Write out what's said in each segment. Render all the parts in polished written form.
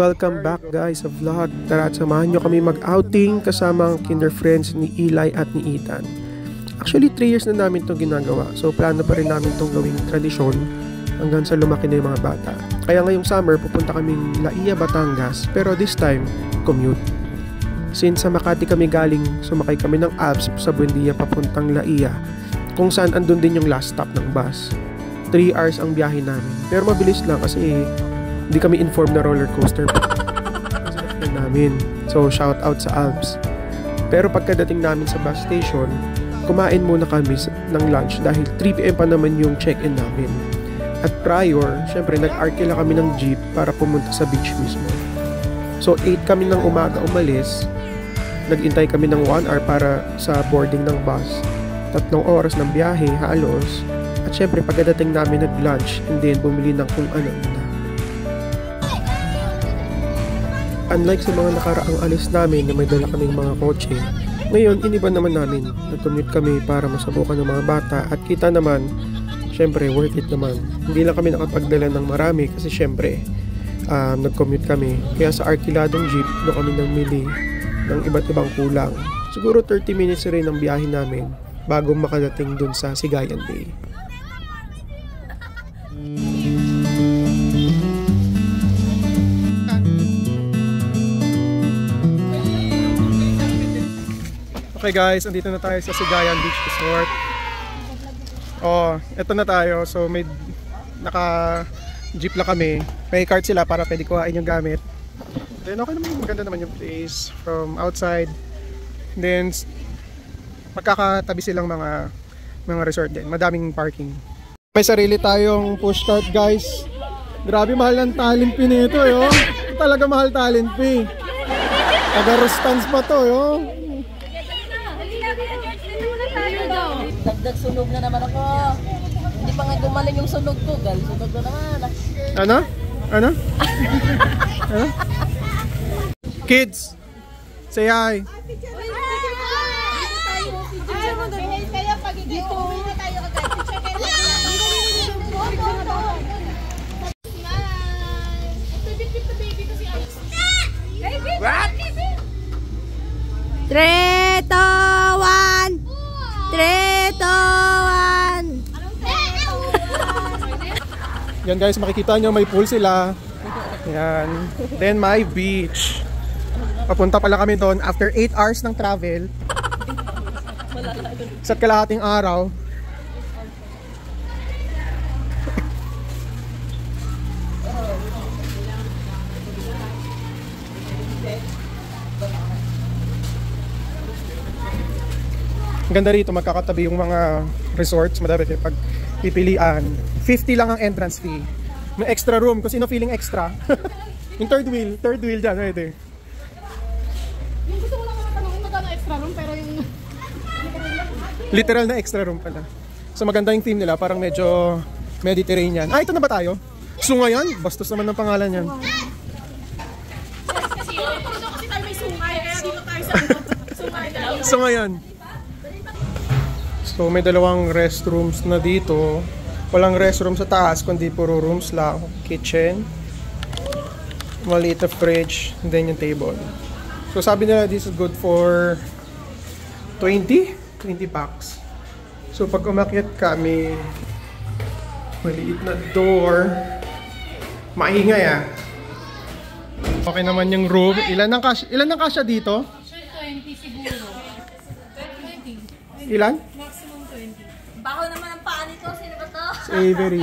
Welcome back guys sa vlog. Tara at samahan nyo kami mag-outing kasama ang kinder friends ni Eli at ni Ethan. Actually 3 years na namin itong ginagawa, so plano pa rin namin itong gawing tradisyon hanggang sa lumaki na yung mga bata. Kaya ngayong summer pupunta kaming Laia, Batangas, pero this time commute. Since sa Makati kami galing, sumakay kami ng Alps sa Buendia papuntang Laia, kung saan andun din yung last stop ng bus. 3 hours ang biyahe namin, pero mabilis lang kasi hindi kami informed na roller coaster namin. So shout out sa Alps. Pero pagkadating namin sa bus station, kumain muna kami ng lunch dahil 3 PM pa naman yung check-in namin. At prior, syempre nag-arkila kami ng jeep para pumunta sa beach mismo. So 8 kami ng umaga umalis. Nag-intay kami ng 1 hour para sa boarding ng bus. 3 oras ng biyahe halos. At syempre pagkadating namin nag-lunch and then bumili ng kung ano na. Unlike sa mga nakaraang alis namin na may dala kaming mga kotse, ngayon iniba naman namin. Nag-commute kami para masabukan ng mga bata at kita naman, syempre worth it naman. Hindi lang kami nakapagdala ng marami kasi syempre nag-commute kami. Kaya sa arkiladong jeep, doon kami namili ng iba't ibang kulang. Siguro 30 minutes rin ang biyahe namin bago makadating dun sa Sigayan Bay. Okay guys, andito na tayo sa Sigayan Beach Resort. Oh, eto na tayo. So may naka-jeep lang kami. May cart sila para pwede kuhain yung gamit. Then okay naman, maganda naman yung place from outside. Then magkakatabi silang mga resort din. Madaming parking. May sarili tayong push cart guys. Grabe mahal ng talent fee nito, yo. Talaga mahal talent fee. Taga-Rustans pa to, yo. Dagdag sunog na naman ako. Hindi pa nga gumaling yung sunog ko. Sunog na naman. Ano? Ano? Ano? Kids, say hi. What? 3, 2, 1. 3, 2, 1. Yan guys, makikita nyo may pool sila. Yan. Then my beach. Papunta pala kami doon after 8 hours ng travel. Isa't kalahating araw. Ang ganda rito, magkakatabi yung mga resorts, madami kayo pag pipilian. 50 lang ang entrance fee. May extra room, kung sino feeling extra. Yung third wheel dyan, pwede. Yung gusto mo lang makatanong, magkano extra room, pero yung... Literal na extra room pala. So maganda yung theme nila, parang medyo Mediterranean. Ito na ba tayo? Sungayan? Bastos naman ng pangalan yan. Kasi tayo may sungay, kaya dito tayo sa sungay. Sungayan. So may 2 restrooms na dito. Walang restroom sa taas kundi puro rooms lang. Kitchen, maliit na fridge, and then yung table. So sabi nila this is good for 20 packs. So pag umakyat ka, may maliit na door. Maingay ah. Okay naman yung room. Ilan ang kasya dito? 20 siguro. 20. Ilan? Maximum 20. Baho naman ang paa nito. Sino ba to? Si Avery.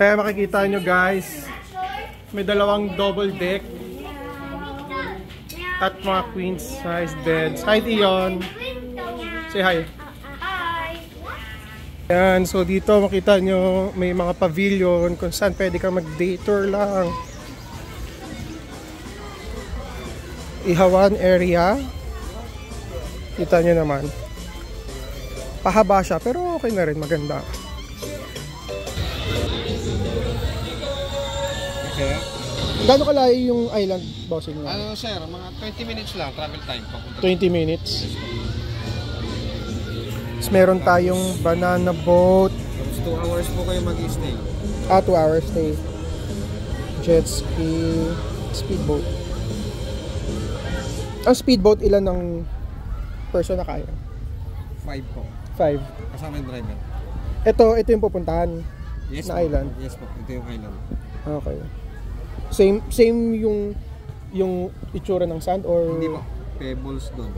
Kaya makikita nyo guys, may 2 double deck at mga queen size beds. Hi Dion. Say hi. Yan, so dito makita nyo may mga pavilion kung saan pwede kang mag-day tour lang. Ihawan area. Kita nyo naman. Pahaba siya pero okay na rin, maganda. Okay. Gano'n kalayo yung island bossing niya? Ano sir, mga 20 minutes lang travel time. 20 minutes. Tapos meron tayong banana boat. 2 hours po kayo mag-stay. 2 hours stay. jet ski, speedboat. Ang speedboat, ilan ng person na kaya? 5 po. 5. Kasama yung driver. Ito yung pupuntahan Yes na po. island. Yes po. Ito yung island. Okay. Same yung itsura ng sand or Hindi po. Pebbles doon.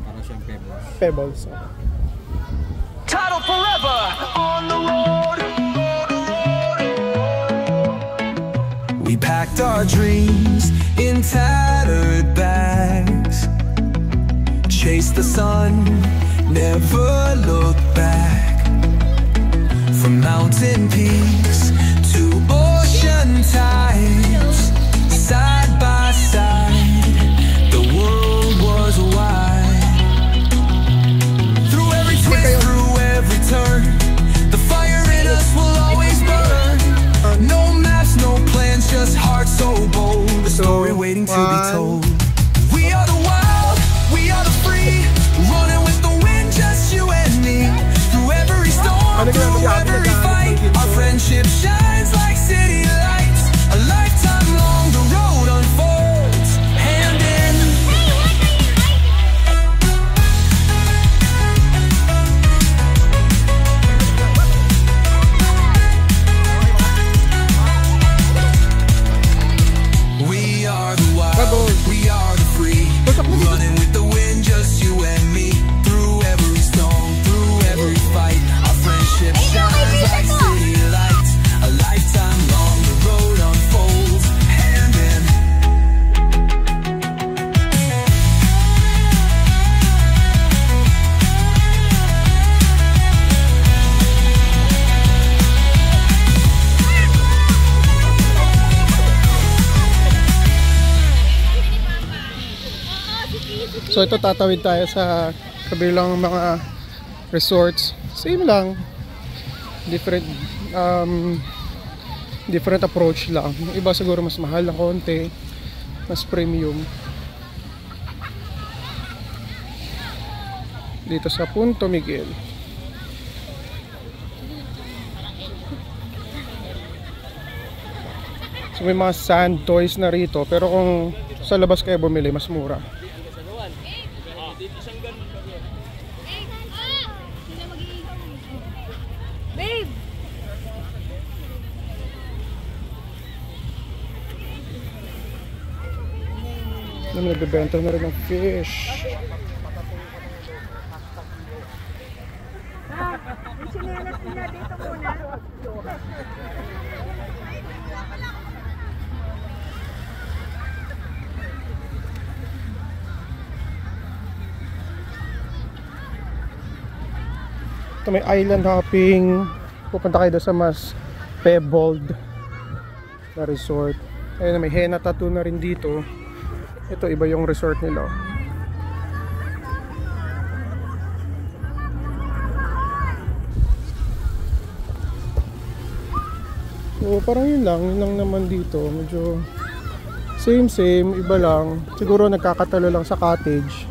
Para siyang pebbles. pebbles? Title forever on the road. We packed our dreams in tattered bags, chased the sun, never looked back. From mountain peaks to ocean tides, side by side, the world was wide. Through every twist, through every turn, the fire in us will always burn. No maps, no plans, just hearts so bold. The story waiting to be told. We are the wild, we are the free, running with the wind, just you and me. Through every storm, through every fight, our friendship shines like city lights. A lifetime long, the road unfolds, hand in. We are the wild, we are the free, running with the wind, just you and me. Through every storm, through every fight, our friendship shines like city lights. A lifetime long, the road unfolds, hand in. So ito, tatawid tayo sa kabilang mga resorts. Same lang. Different approach lang. Yung iba siguro mas mahal ng konti, mas premium. Dito sa Punto Miguel. So may mga sand toys na rito, pero kung sa labas kayo bumili, mas mura. Babe! Nagbebenta na rin ng fish. Ito may island hopping. Pupunta kayo doon sa mas pebbled na resort. Ayun, may henna tattoo na rin dito. Ito iba yung resort nila. So parang yun lang naman dito. Medyo same, iba lang. Siguro nagkakatalo lang sa cottage.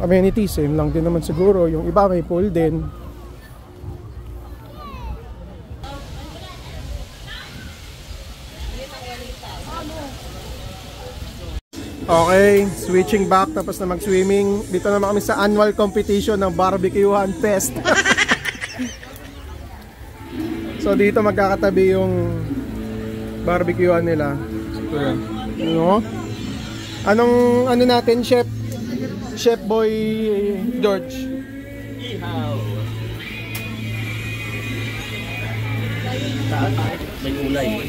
Amenities, same lang din naman siguro. Yung iba may pool din. Okay, switching back tapos na mag-swimming. Dito naman kami sa annual competition ng Barbecuehan Fest. So dito magkakatabi yung barbecuehan nila. Ano? Ano natin, Chef Boy George? May ulay.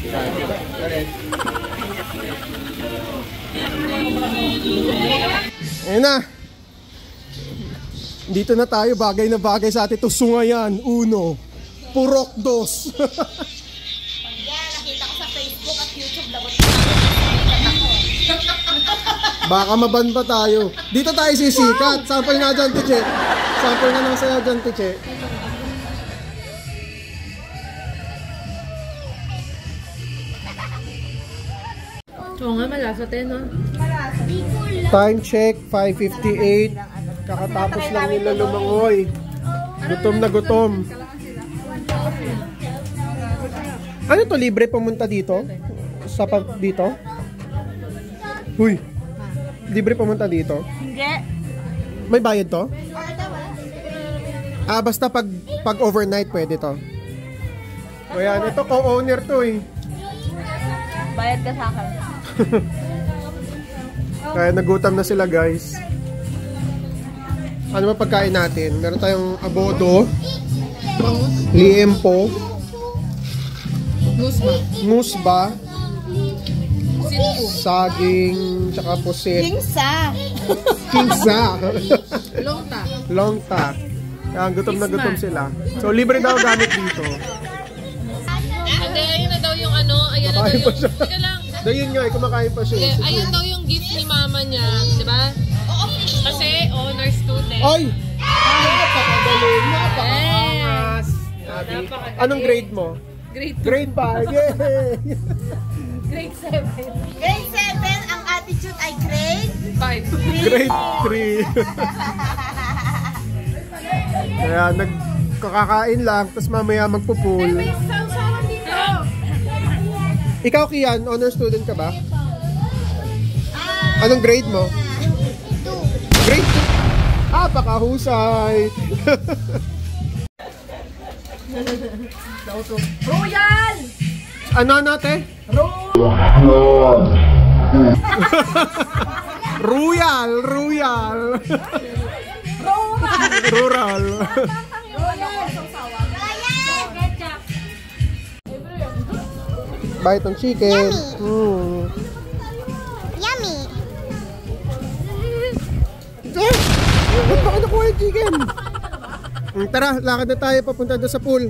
Ayun na. Dito na tayo, bagay na bagay sa atin. Sungayan, 1. Purok 2. Nakita ko sa Facebook at YouTube labot. Baka maban pa tayo. Dito tayo sisikat. Sample nga dyan, Tiche. Sample nga nang saya dyan, Tiche. Oo nga, malasa tayo, no? Time check, 5:58. Kakatapos lang nila lumangoy. Gutom na gutom. Ano to, libre pumunta dito? Dito? Huy. Libre pumunta dito? Hindi. May bayad to? Basta pag overnight pwede to. O yan, ito co-owner to eh. Bayad ka sa akin. Kaya nagutom na sila guys. Ano ba pagkain natin? Meron tayong abodo, liempo, musba, saging, tsaka pusit. Kingsa. Longta. Kaya gutom na gutom sila. So libre daw gamit dito. Hindi, ayun na daw yung ano, ayan na daw yung... Teka lang. Ayun nga, kumakain pa siya. Ayun daw yung gift ni mama niya, di ba? Kasi honor student. Ay! Napakagaling! Napakaangas! Anong grade mo? Grade 5! Yay! Grade 7. Grade 7, ang attitude ay grade 5. Grade 3. Kaya nagkakakain lang, tapos mamaya magpupool. Ikaw, Kian, honor student ka ba? Anong grade mo? 2. Grade 2? Pakahusay! Royal! Ano te? Royal! Rural! Bite ng chicken. Yummy! Ba't ba nakuha yung chicken? Tara, lakad na tayo papunta doon sa pool.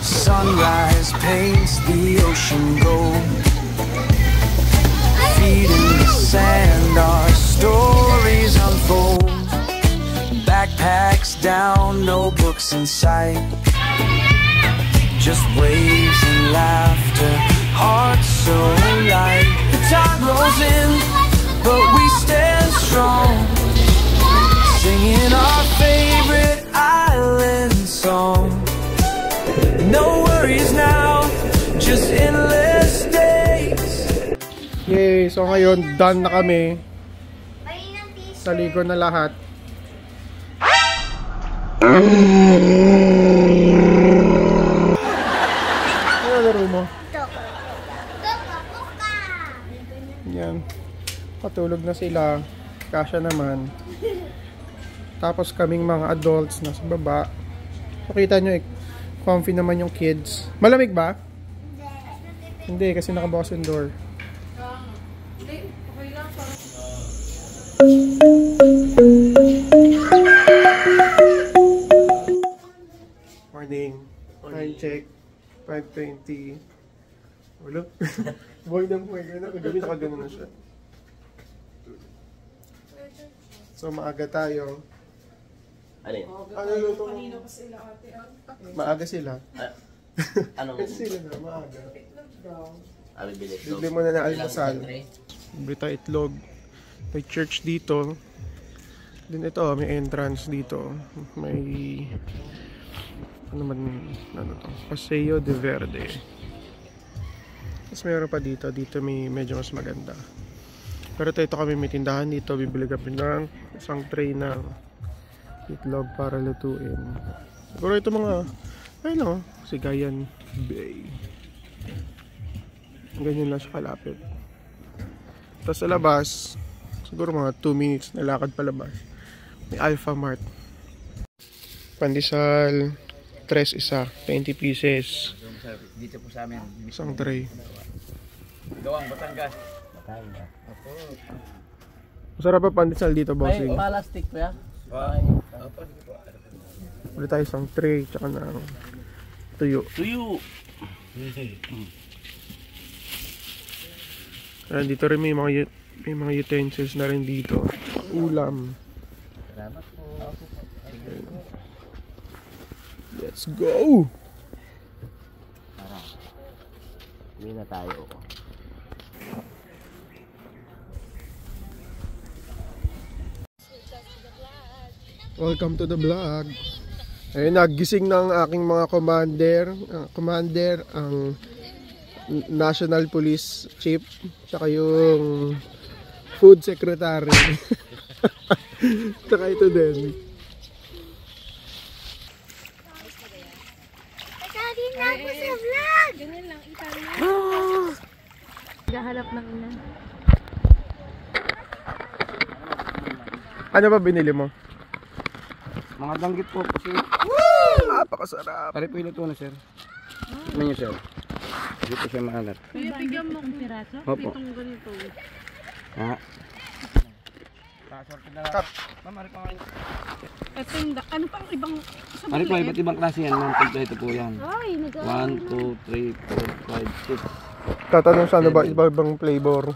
Sunrise paints the ocean gold. Feet in the sand, our stories unfold. Backpacks down, no books in sight. Just waves and laughter, hearts so light. The tide rolls in, but we stand strong, singing our favorite island song. No worries now, just endless days. Yay! So ngayon, done na kami. Naligo na lahat. Ano laro mo? Yan. Patulog na sila. Kasya naman. Tapos kaming mga adults nasa baba. So kita nyo, comfy naman yung kids. Malamig ba? Hindi, kasi nakabukas yung door. Morning. Time check. 5:20. Wala. Boy na po. Kagabi nakagano na siya. So maaga tayo. Ano yun? Ano luto mo? Maaga sila. Anong? Kasi sila na, maaga. Bibili. Bibili mo na ng almusal. Bibili tayo itlog. May church dito. Then ito, may entrance dito. May... ano to? Paseo de Verde. Tapos mayroon pa dito. Dito may medyo mas maganda. Pero ito kami may tindahan dito. Bibili kami ng isang tray ng itlog para lutuin. Siguro ito mga ayun o, Sigayan Bay. Ganyan lang siya kalapit. Tapos sa labas siguro mga 2 minutes na lakad palabas may Alpha Mart. Pandesal 3 isa, 20 pieces. Dito po sa amin. Isang tray. Gawang Batangas. Masarap pa pandesal dito, bossing. Ay, palastik pa yan. Ulit tayo isang tray tsaka ng tuyo. Dito rin may mga utensils na rin dito. ulam. Salamat po. Let's go! Tara. Uwi na tayo. Welcome to the vlog. Ayun, nagising ng aking mga commander, ang National Police Chief, tsaka yung Food Secretary. Tsaka ito din. Nagkarin na ako sa vlog! Ganyan lang, itama. Gahalap ng ina. Ano ba binili mo? Mga danggit po kasi. Napakasarap. Pare po iluto na, sir. Ano nyo, sir? Hindi po siya maalat. Kuya, bigyan mo kung piraso. Opo. Itong ganito. Ha? Kap. Ma'am, ari pa kayo. Ito yung, ano pang ibang Ari po, iba't ibang klase yan, ma'am. Kompleto po yan. Ay, 1, 2, 3, 4, 5, 6. Tatanong sa ano ba ibang flavor?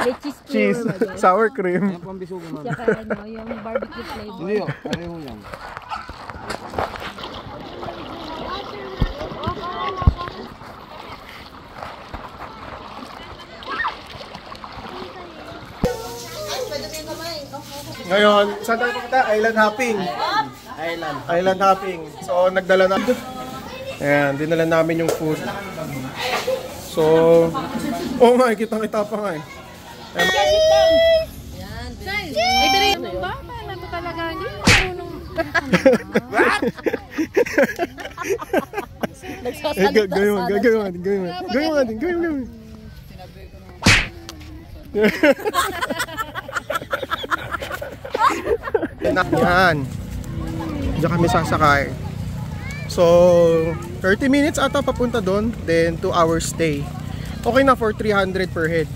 May Cheese, sour cream. Ayan po ang bisugo, ma'am. Tsaka ano, yung barbecue flavor. Hindi, pareho yan. Ngayon, saan tayo pupunta? Island hopping. Island hopping. So, nagdala na. Ayan, dinala namin yung food. So, oh my, kitang-kita pa nga eh. Ay, pero yung ba? Paano ito talaga? Hindi mo marunong. Gawin. Yan. Diyan kami sasakay. So, 30 minutes ata papunta doon, then 2 hours stay. Okay na for 300 per head.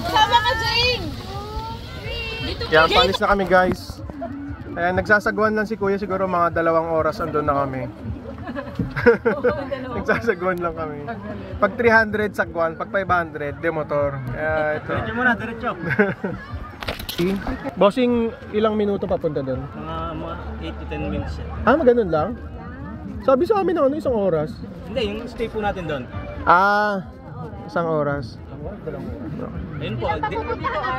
Sama ka, Jane! Yan, palis na kami guys. Ayan, nagsasagwan lang si Kuya, siguro mga 2 oras andun na kami. Nagsasagwan lang kami. Pag 300 sagwan, pag 500 demotor. Kaya ito. Diretso muna, diretso. Bossing, ilang minuto papunta doon? Mga 8 to 10 minutes. Ah, ganun lang? Sabi sa amin na ano, 1 oras. Hindi, yung stay po natin doon. Ah, 1 oras. Ayun po,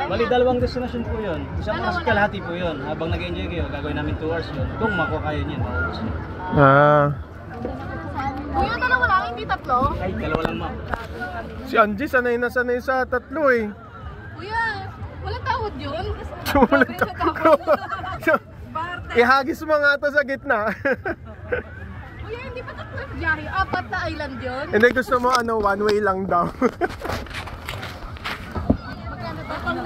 bali 2 destination po yun. Isang oras kalahati po yun. Habang nag-enjoy kayo, gagawin namin 2 hours yun. Kung makuha kayo niyan, maubos yun. Ah. Kuya, dalawa lang, hindi 3? Ay, 2 lang, ma'am. Si Angie sanay na sanay sa 3 eh. Kuya, walang tawad yun? Ihagis mo nga ito sa gitna. Kuya, hindi pa 3 biyahe? 4 na island yun? Hindi, gusto mo ano, one way lang daw.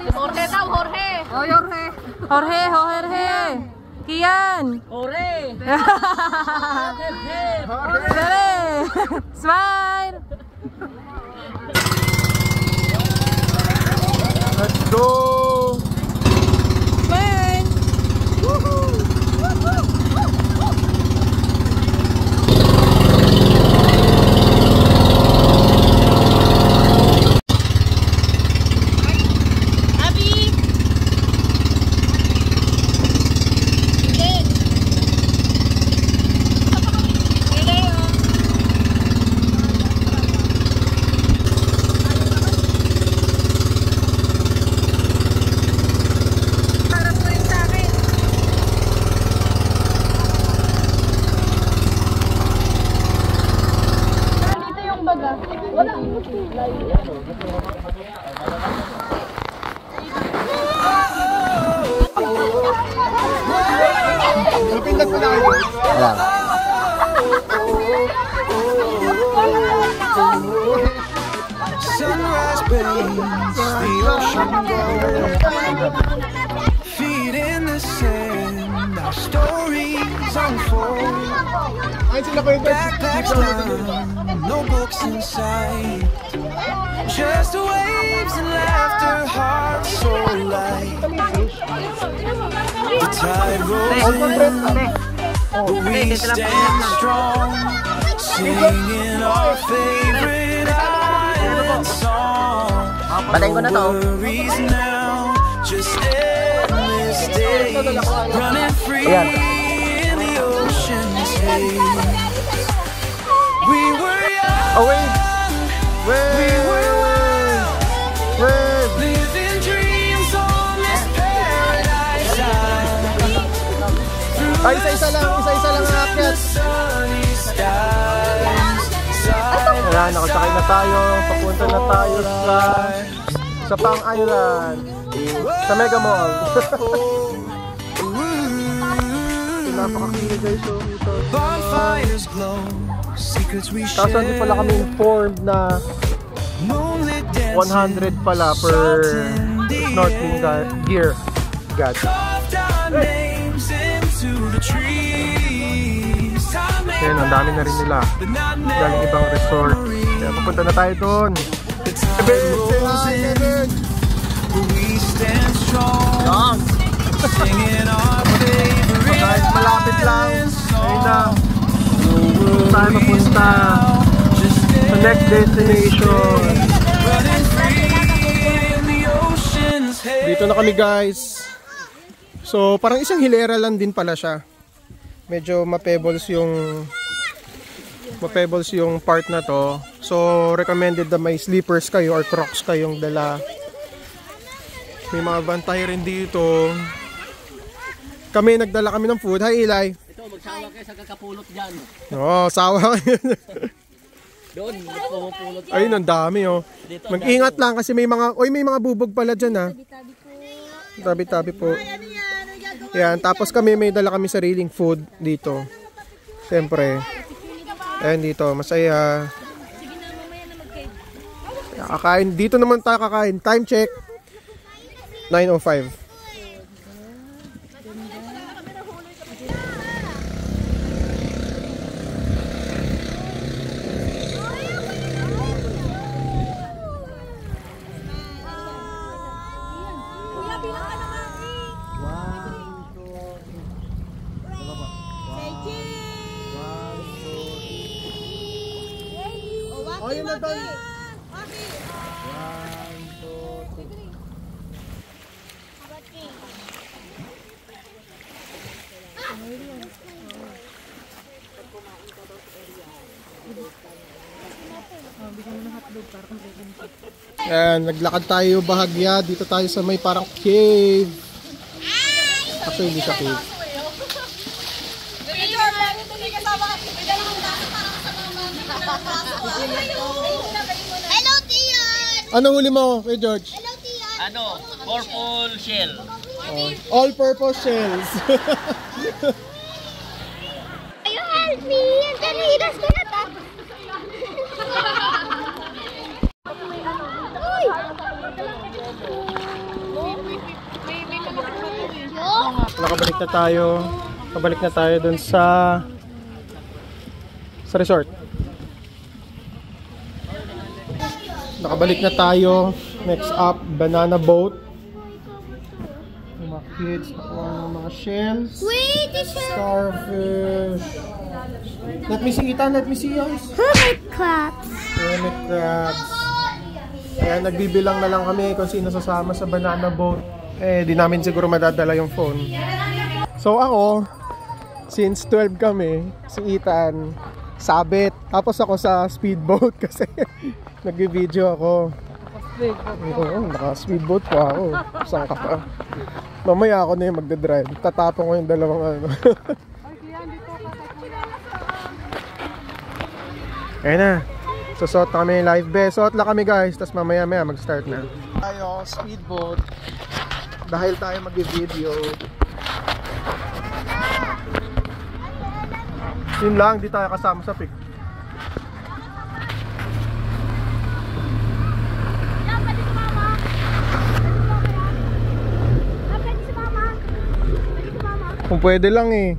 Jorge daw, Jorge! Oh, Jorge! Jorge! Kian! Ore! Sere! Smile! Let's go! Smile! Sunrise brings the ocean gold. Feet in the sand, our stories unfold. Backpacks down, no books inside. Just waves and laughter, hearts so light. The tide rolls in, but we stand strong, singing our favorite island song. Patayin ko na to. worries now, just endless days, running free in the ocean's haze. We were young, Oh, wait! we were wild, Wait! living dreams on this paradise island. Ay, isa-isa lang ang aakyat. Sunny skies, Ayan, nakasakay na tayo. Papunta na tayo sa Pang Island. Sa Mega Mall. Napakakilig guys. bonfires glow, secrets we share. Kaso hindi pala kami informed na Moonlit 100 pala per snorkeling gear. God. carved our names into the trees. Time may Ayan, ang dami na rin nila. but not Galing ibang resort. Kaya pupunta na tayo doon. the time rolls in, but we stand strong, singing our favorite Kahit malapit lang. Ayun na. world Tayo mapunta just sa next destination. running free in the ocean's haze. Dito na kami guys. So parang isang hilera lang din pala siya. Medyo mapebbles yung part na to. So recommended na may slippers kayo or crocs kayong dala. May mga bantay rin dito. Kami nagdala kami ng food. Hi Eli. Ito, magsawa kayo sa kakapulot dyan. Oo, sawa kayo. Doon, pumupulot. Ayun, ang dami oh. Mag-ingat lang kasi may mga bubog pala dyan ha. Tabi-tabi po. Yan, tapos may dala kami sariling food dito. Siyempre. Ayan dito, masaya. Kakain. Dito naman tayo kakain. Time check. 9:05. Ayan, naglakad tayo bahagya. Dito tayo sa may parang cave. Actually, hindi siya cave. Hello, Tian! Ano huli mo, kay George? Hello, Tian! Ano? Purple shell. All-purpose shells. You help me! Ang kanilas ko na to! Uy! Nakabalik na tayo. Pabalik na tayo dun sa resort. Nakabalik na tayo. Next up, banana boat. Yung mga kids, nakuha ng mga shells. Wait, the shell! Starfish. Let me see, Ethan. Let me see, guys. Hermit crabs! Hermit crabs. Kaya nagbibilang na lang kami kung sino sasama sa banana boat. Eh, di namin siguro madadala yung phone. So ako, since 12 kami, si Ethan, sabit. Tapos ako sa speedboat kasi nag-video ako. Oo, naka-speedboat pa ako. Saan ka pa? Mamaya ako na yung magdadrive. Tatapon ko yung dalawang ano. Ayun na. Susot na kami yung live vest. Suot lang kami guys. Tapos mamaya mag-start na. Tayo, speedboat. Dahil tayo mag-video. Yun lang, di tayo kasama sa pic. Kung pwede lang eh.